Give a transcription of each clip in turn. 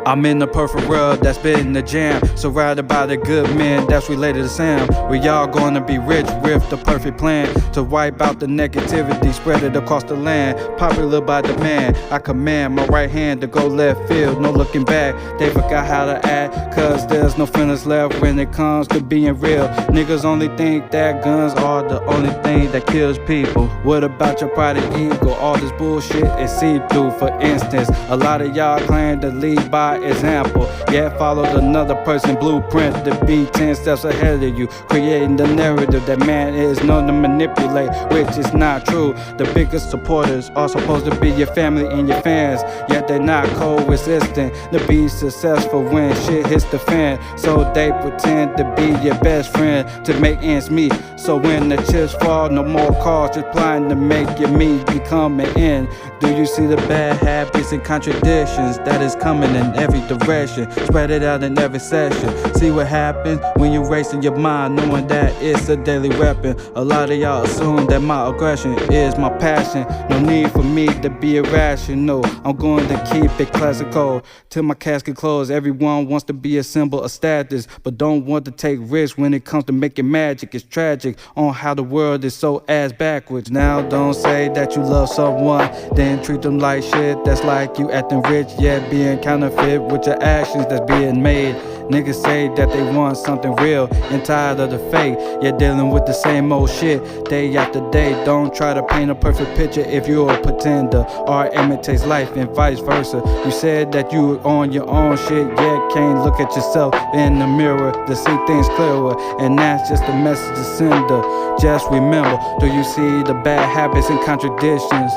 I'm in the perfect world that's been the jam, surrounded by the good men that's related to Sam. We all gonna be rich with the perfect plan to wipe out the negativity, spread it across the land. Popular by demand, I command my right hand to go left field, no looking back. They forgot how to act, cause there's no feelings left when it comes to being real. Niggas only think that guns are the only thing that kills people. What about your pride and ego? All this bullshit is see-through. For instance, a lot of y'all claim to lead by example, yet followed another person's blueprint to be 10 steps ahead of you, creating the narrative that man is known to manipulate, which is not true. The biggest supporters are supposed to be your family and your fans, yet they're not co-resistant to be successful when shit hits the fan. So they pretend to be your best friend to make ends meet. So when the chips fall, no more calls, just planning to make your meat become an end. Do you see the bad habits and contradictions that is coming in every direction? Spread it out in every session. See what happens when you're racing your mind, knowing that it's a daily weapon. A lot of y'all assume that my aggression is my passion. No need for me to be irrational. I'm going to keep it classical till my casket closed. Everyone wants to be a symbol of status, but don't want to take risks when it comes to making magic. It's tragic on how the world is so ass backwards. Now don't say that you love someone, then treat them like shit. That's like you acting rich, yet being counterfeit with your actions that's being made. Niggas say that they want something real and tired of the fake, yet dealing with the same old shit day after day. Don't try to paint a perfect picture if you're a pretender, or imitates life and vice versa. You said that you were on your own shit, yet can't look at yourself in the mirror to see things clearer, and that's just a message to sender. Just remember, do you see the bad habits and contradictions?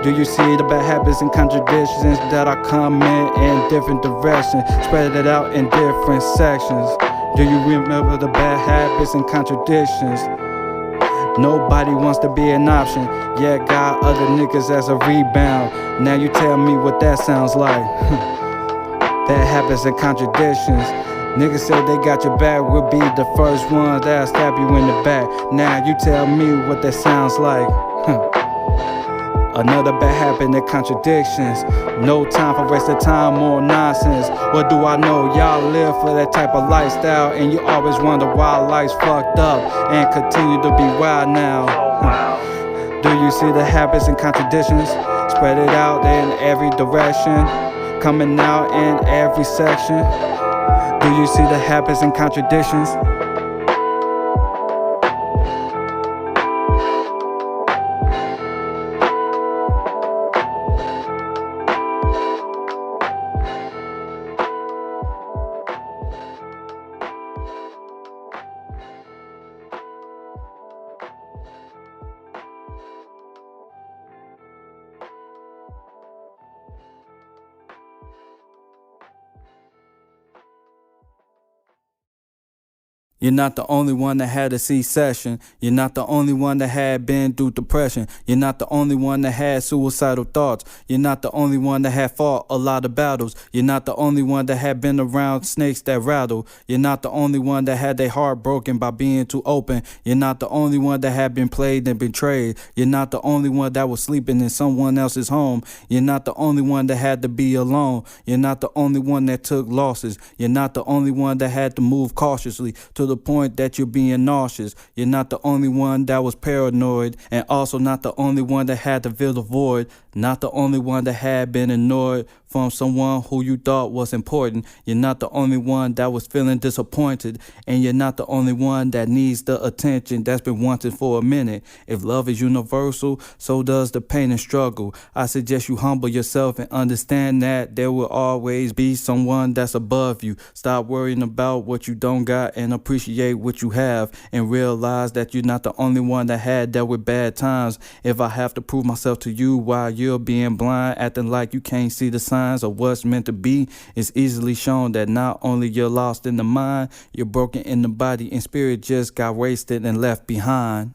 Do you see the bad habits and contradictions that are coming in different directions? Spread it out in different sections. Do you remember the bad habits and contradictions? Nobody wants to be an option, yet got other niggas as a rebound. Now you tell me what that sounds like. Bad habits and contradictions. Niggas say they got your back, will be the first one that'll stab you in the back. Now you tell me what that sounds like. Another bad habit and contradictions. No time for wasted time or nonsense. What do I know? Y'all live for that type of lifestyle, and you always wonder why life's fucked up and continue to be wild now. Do you see the habits and contradictions? Spread it out in every direction, coming out in every section. Do you see the habits and contradictions? You're not the only one that had a C-section. You're not the only one that had been through depression. You're not the only one that had suicidal thoughts. You're not the only one that had fought a lot of battles. You're not the only one that had been around snakes that rattle. You're not the only one that had their heart broken by being too open. You're not the only one that had been played and betrayed. You're not the only one that was sleeping in someone else's home. You're not the only one that had to be alone. You're not the only one that took losses. You're not the only one that had to move cautiously to the point that you're being nauseous. You're not the only one that was paranoid, and also not the only one that had to fill the void. Not the only one that had been ignored from someone who you thought was important. You're not the only one that was feeling disappointed, and you're not the only one that needs the attention that's been wanted for a minute. If love is universal, so does the pain and struggle. I suggest you humble yourself and understand that there will always be someone that's above you. Stop worrying about what you don't got and appreciate what you have, and realize that you're not the only one that had dealt with bad times. If I have to prove myself to you while you're being blind, acting like you can't see the signs of what's meant to be, it's easily shown that not only you're lost in the mind, you're broken in the body, and spirit just got wasted and left behind.